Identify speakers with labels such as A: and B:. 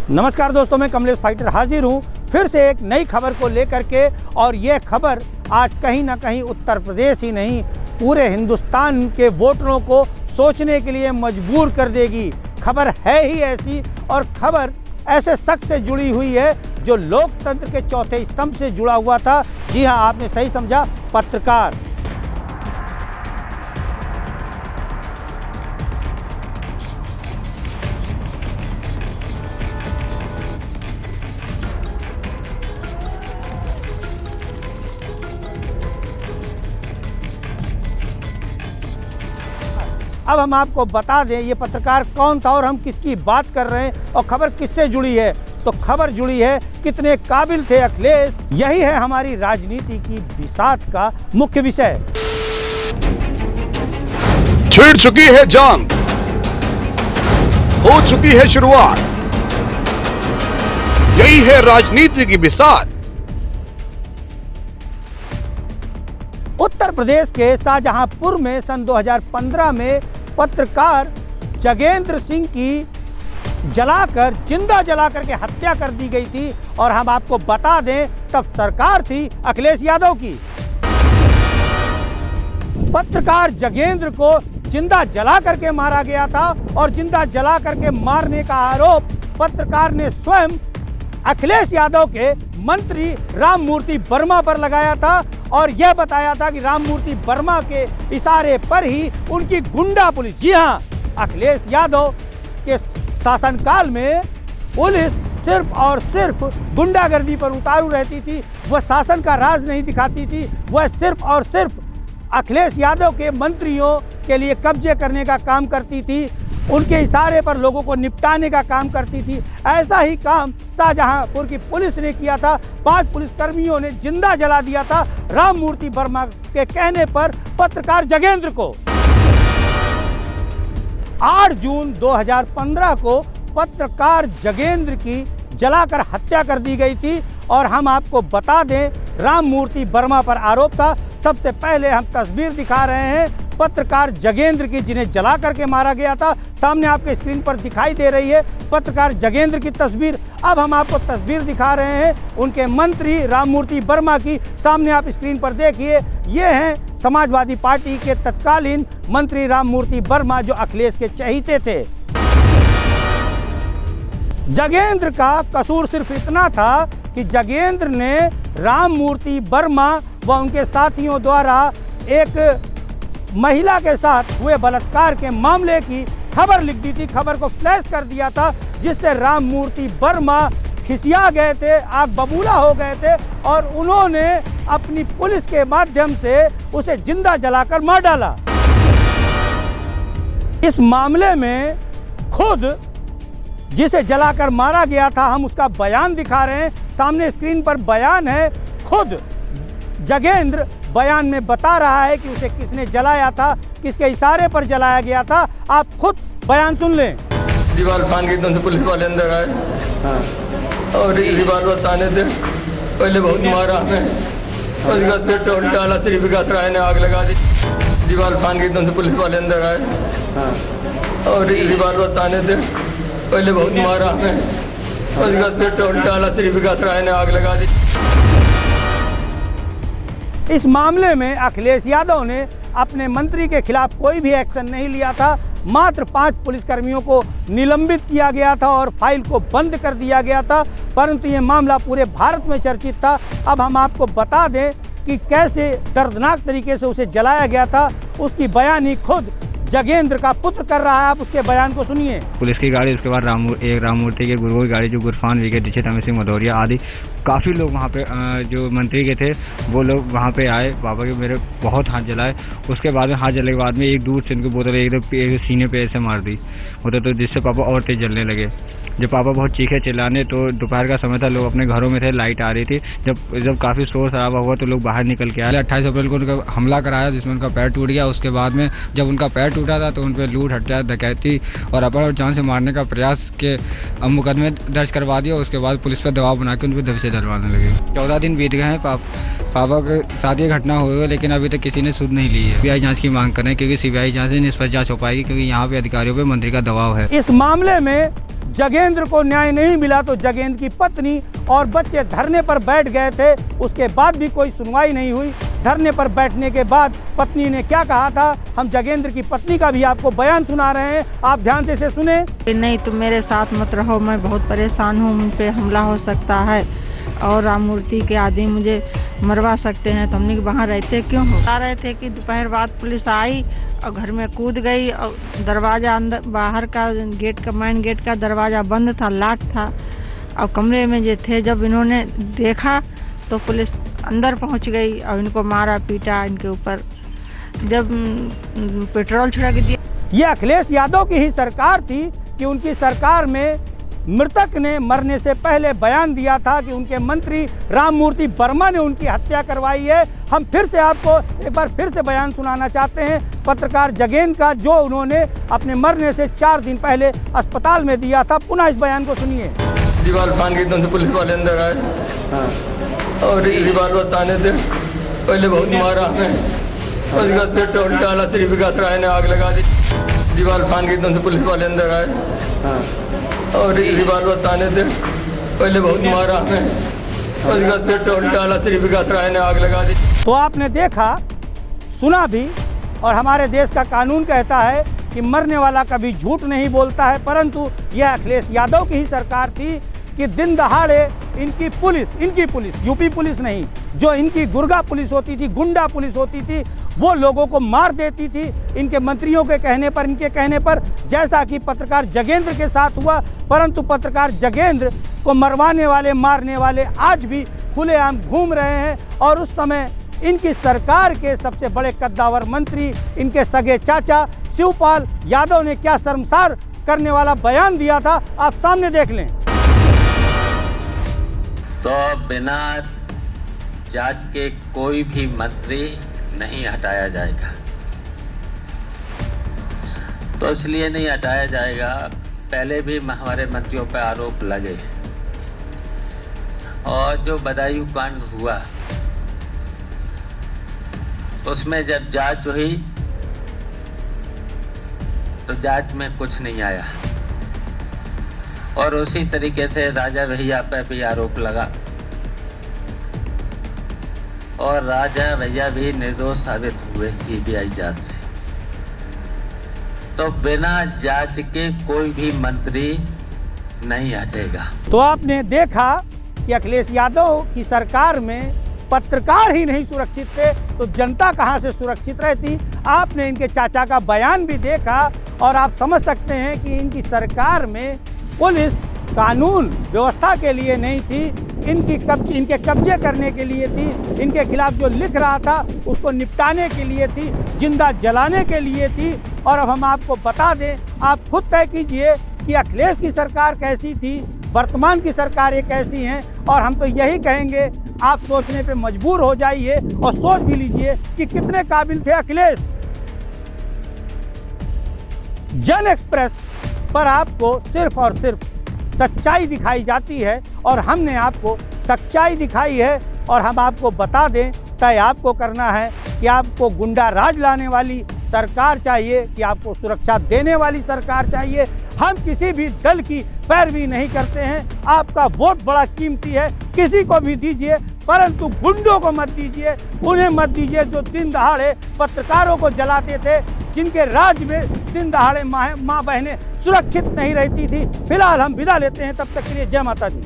A: नमस्कार दोस्तों, मैं कमलेश फाइटर हाजिर हूँ फिर से एक नई खबर को लेकर के। और ये खबर आज कहीं ना कहीं उत्तर प्रदेश ही नहीं पूरे हिंदुस्तान के वोटरों को सोचने के लिए मजबूर कर देगी। खबर है ही ऐसी, और खबर ऐसे शख्स से जुड़ी हुई है जो लोकतंत्र के चौथे स्तंभ से जुड़ा हुआ था। जी हाँ, आपने सही समझा, पत्रकार। अब हम आपको बता दें ये पत्रकार कौन था और हम किसकी बात कर रहे हैं और खबर किससे जुड़ी है। तो खबर जुड़ी है कितने काबिल थे अखिलेश, यही है हमारी राजनीति की बिसात का मुख्य विषय।
B: छिड़ चुकी है जंग, हो चुकी है शुरुआत, यही है राजनीति की बिसात।
A: उत्तर प्रदेश के शाहजहांपुर में सन 2015 में पत्रकार जगेंद्र सिंह की जिंदा जलाकर के हत्या कर दी गई थी। और हम आपको बता दें तब सरकार थी अखिलेश यादव की। पत्रकार जगेंद्र को जिंदा जला करके मारा गया था और जिंदा जला करके मारने का आरोप पत्रकार ने स्वयं अखिलेश यादव के मंत्री राममूर्ति वर्मा पर लगाया था और यह बताया था कि राममूर्ति वर्मा के इशारे पर ही उनकी गुंडा पुलिस, जी हाँ, अखिलेश यादव के शासनकाल में पुलिस सिर्फ और सिर्फ गुंडागर्दी पर उतारू रहती थी। वह शासन का राज नहीं दिखाती थी, वह सिर्फ और सिर्फ अखिलेश यादव के मंत्रियों के लिए कब्जे करने का काम करती थी, उनके इशारे पर लोगों को निपटाने का काम करती थी। ऐसा ही काम शाहजहांपुर की पुलिस ने किया था। 5 पुलिसकर्मियों ने जिंदा जला दिया था राममूर्ति वर्मा के कहने पर पत्रकार जगेंद्र को। 8 जून 2015 को पत्रकार जगेंद्र की जलाकर हत्या कर दी गई थी। और हम आपको बता दें राममूर्ति वर्मा पर आरोप था। सबसे पहले हम तस्वीर दिखा रहे हैं पत्रकार जगेंद्र की, जिन्हें जला करके मारा गया था। सामने आपके स्क्रीन पर दिखाई दे रही है पत्रकार जगेंद्र की तस्वीर। अब हम आपको तस्वीर दिखा रहे हैं उनके मंत्री राममूर्ति वर्मा की। सामने आप स्क्रीन पर देखिए, ये हैं समाजवादी पार्टी के तत्कालीन मंत्री राममूर्ति वर्मा जो अखिलेश के चहीते थे। जगेंद्र का कसूर सिर्फ इतना था कि जगेंद्र ने राममूर्ति वर्मा व उनके साथियों द्वारा एक महिला के साथ हुए बलात्कार के मामले की खबर लिख दी थी, खबर को फ्लैश कर दिया था, जिससे राममूर्ति वर्मा खिसिया गए थे, आग बबूला हो गए थे और उन्होंने अपनी पुलिस के माध्यम से उसे जिंदा जलाकर मार डाला। इस मामले में खुद जिसे जलाकर मारा गया था, हम उसका बयान दिखा रहे हैं। सामने स्क्रीन पर बयान है। खुद जगेंद्र बयान में बता रहा है कि उसे किसने जलाया था, किसके इशारे पर जलाया गया था। आप खुद बयान सुन लें।
C: दीवार फान के तुमसे पुलिस वाले अंदर आए और दीवार बताने थे, पहले बहुत मारा हमें, उसके बाद फिर टोल डाला, श्री विकास राय ने आग लगा दी। दीवार फान के तुमसे पुलिस वाले अंदर आए और दीवार बताने थे, पहले बहुत मारा हमें, उसके बाद फिर टोल डाला, श्री विकास राय ने आग लगा दी।
A: इस मामले में अखिलेश यादव ने अपने मंत्री के खिलाफ कोई भी एक्शन नहीं लिया था। मात्र 5 पुलिसकर्मियों को निलंबित किया गया था और फाइल को बंद कर दिया गया था। परंतु ये मामला पूरे भारत में चर्चित था। अब हम आपको बता दें कि कैसे दर्दनाक तरीके से उसे जलाया गया था। उसकी बयानी खुद जगेंद्र का पुत्र कर रहा है। आप उसके बयान को सुनिए।
D: पुलिस की गाड़ी, उसके बाद राममूर्ति के गुरुओं की गाड़ी, जो गुरफान विकेट दीक्षित, अमित सिंह भदौरिया आदि काफ़ी लोग वहाँ पे जो मंत्री के थे वो लोग वहाँ पे आए। पापा के मेरे बहुत हाथ जलाए। उसके बाद में हाथ जलने के बाद में एक दूर से इनको बोतल एकदम सीने पे ऐसे मार दी होता, तो जिससे पापा और तेज जलने लगे। जब पापा बहुत चीखे चिल्लाने, तो दोपहर का समय था, लोग अपने घरों में थे, लाइट आ रही थी। जब काफ़ी शोर शराबा हुआ तो लोग बाहर निकल के आए।
E: 28 अप्रैल को उनका हमला कराया जिसमें उनका पैर टूट गया। उसके बाद में जब उनका पैर टूटा था तो उन पर लूट, हत्या, डकैती और अपहरण और जान से मारने का प्रयास के मुकदमे दर्ज करवा दिया। उसके बाद पुलिस पर दबाव बना के उन पर दबिशें डलवाने लगे। 14 दिन बीत गए हैं। पापा के साथ ये घटना हुई है, लेकिन अभी तक किसी ने सुध नहीं ली है। सीबीआई जांच की मांग कर रहे हैं, क्योंकि सीबीआई जांच से निष्पक्ष जांच हो पाएगी, क्योंकि यहाँ पे अधिकारियों पे मंत्री का दबाव है।
A: इस मामले में जगेंद्र को न्याय नहीं मिला तो जगेंद्र की पत्नी और बच्चे धरने पर बैठ गए थे, उसके बाद भी कोई सुनवाई नहीं हुई। धरने पर बैठने के बाद पत्नी ने क्या कहा था, हम जगेंद्र की पत्नी का भी आपको बयान सुना रहे हैं, आप ध्यान से इसे सुने।
F: नहीं तुम मेरे साथ मत रहो, मैं बहुत परेशान हूँ, मुझ पे हमला हो सकता है और राम मूर्ति के आदमी मुझे मरवा सकते हैं। तो हमने वहाँ रहते क्यों हो? बता रहे थे कि दोपहर बाद पुलिस आई और घर में कूद गई और दरवाज़ा अंदर बाहर का गेट का मेन गेट का दरवाज़ा बंद था, लॉक था और कमरे में जो थे, जब इन्होंने देखा तो पुलिस अंदर पहुंच गई और इनको मारा पीटा, इनके ऊपर जब पेट्रोल छिड़क दिया।
A: ये अखिलेश यादव की ही सरकार थी कि उनकी सरकार में मृतक ने मरने से पहले बयान दिया था कि उनके मंत्री राम मूर्ति वर्मा ने उनकी हत्या करवाई है। हम फिर से आपको एक बार फिर से बयान सुनाना चाहते हैं पत्रकार जगेंद्र का, जो उन्होंने अपने मरने से 4 दिन पहले अस्पताल में दिया था। पुनः इस बयान को सुनिए।
C: दीवार फान के एकदम से पुलिस वाले अंदर आए और दीवार बताने थे, पहले बहुत मारा हमें, उसके बाद फिर टोल डाला, श्री विकास राय ने आग लगा दी। दीवार फान के एकदम से पुलिस वाले अंदर आए और दीवार बताने थे, पहले बहुत मारा हमें, उसके बाद फिर टोल डाला, श्री विकास राय ने आग लगा दी।
A: तो आपने देखा सुना भी, और हमारे देश का कानून कहता है कि मरने वाला कभी झूठ नहीं बोलता है, परंतु यह अखिलेश यादव की ही सरकार थी कि दिन दहाड़े इनकी पुलिस यूपी पुलिस नहीं, जो इनकी गुर्गा पुलिस होती थी, गुंडा पुलिस होती थी, वो लोगों को मार देती थी इनके मंत्रियों के कहने पर, इनके कहने पर, जैसा कि पत्रकार जगेंद्र के साथ हुआ। परंतु पत्रकार जगेंद्र को मरवाने वाले, मारने वाले आज भी खुलेआम घूम रहे हैं। और उस समय इनकी सरकार के सबसे बड़े कद्दावर मंत्री, इनके सगे चाचा शिवपाल यादव ने क्या शर्मसार करने वाला बयान दिया था, आप सामने देख लें।
G: तो बिना जांच के कोई भी मंत्री नहीं हटाया जाएगा। तो इसलिए नहीं हटाया जाएगा, पहले भी हमारे मंत्रियों पर आरोप लगे और जो बदायूं कांड हुआ उसमें जब जांच हुई तो जांच में कुछ नहीं आया और उसी तरीके से राजा भैया पे भी आरोप लगा और राजा भैया भी निर्दोष साबित हुए सीबीआई जांच से। तो बिना जांच के कोई भी मंत्री नहीं हटेगा।
A: तो आपने देखा कि अखिलेश यादव की सरकार में पत्रकार ही नहीं सुरक्षित थे तो जनता कहां से सुरक्षित रहती। आपने इनके चाचा का बयान भी देखा और आप समझ सकते हैं कि इनकी सरकार में पुलिस कानून व्यवस्था के लिए नहीं थी, इनके कब्जे करने के लिए थी, इनके खिलाफ जो लिख रहा था उसको निपटाने के लिए थी, जिंदा जलाने के लिए थी। और अब हम आपको बता दें, आप खुद तय कीजिए कि अखिलेश की सरकार कैसी थी, वर्तमान की सरकारें कैसी हैं। और हम तो यही कहेंगे, आप सोचने पे मजबूर हो जाइए और सोच भी लीजिए कि कितने काबिल थे अखिलेश। जन एक्सप्रेस पर आपको सिर्फ और सिर्फ सच्चाई दिखाई जाती है और हमने आपको सच्चाई दिखाई है। और हम आपको बता दें, तय आपको करना है कि आपको गुंडा राज लाने वाली सरकार चाहिए कि आपको सुरक्षा देने वाली सरकार चाहिए। हम किसी भी दल की पैरवी नहीं करते हैं, आपका वोट बड़ा कीमती है, किसी को भी दीजिए, परंतु गुंडों को मत दीजिए, उन्हें मत दीजिए जो दिन दहाड़े पत्रकारों को जलाते थे, जिनके राज में दिन दहाड़े माँ बहनें सुरक्षित नहीं रहती थी। फिलहाल हम विदा लेते हैं, तब तक के लिए जय माता दी।